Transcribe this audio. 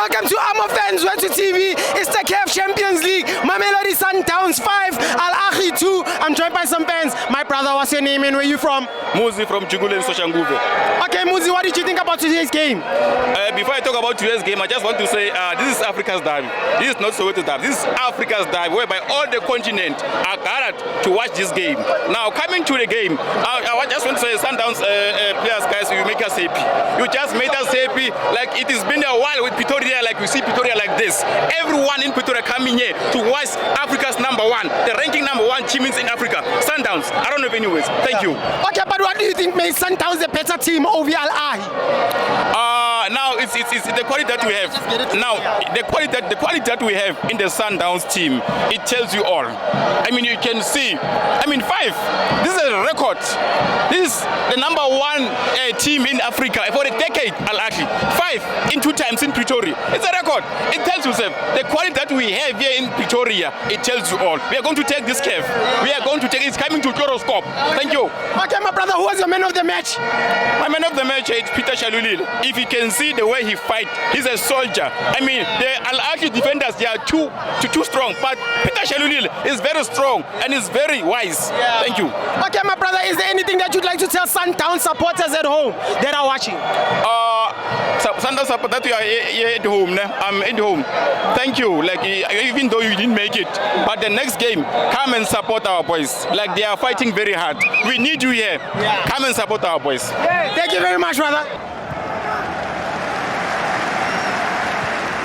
Welcome to FANS Wethu TV. It's the CAF Champions League. Mamelodi Sundowns 5, Ahly 2. I'm joined by some fans. My brother, what's your name and where you from? Muzi from Jugule and Soshanguve. Okay, Muzi, what did you think about today's game? Before I talk about today's game, I just want to say this is Africa's derby. This is not Soweto derby. This is Africa's derby, whereby all the continent are gathered to watch this game. Now, coming to the game, I just want to say, Sundowns players, guys, you make us happy. You just made us happy. Like it has been a while with Pretoria, like we see Pretoria like this. Everyone in Pretoria coming here to watch Africa's #1, the ranking #1 team in Africa. Sundowns. I don't know anyways. Thank you. Okay, but what do you think makes Sundowns a better team over Ahly? Now it's the quality that we have. Now the quality that we have in the Sundowns team, it tells you all. I mean, you can see. I mean, 5. This is a record. This is the #1 team in Africa for a decade. Ahly 5 in 2 times in Pretoria. It's a record. It tells you the quality that we have here in Pretoria. It tells you all. We are going to take this CAF. We are going to take. It's coming to Horoscope. Thank you. Okay, my brother, who was your man of the match? My man of the match is Peter Shalulile. If you can see the way he fights, he's a soldier. I mean, the Ahly defenders, they are too strong, but Peter Shalulile is very strong and is very wise. Yeah. Thank you. Okay, my brother, is there anything that you'd like to tell Sundowns supporters at home that are watching? Sundowns supporters that you are here at home. I'm at home. Thank you. Like even though you didn't make it, but the next game, come and support our boys. Like they are fighting very hard. We need you here. Yeah. Come and support our boys. Yeah. Thank you very much, brother.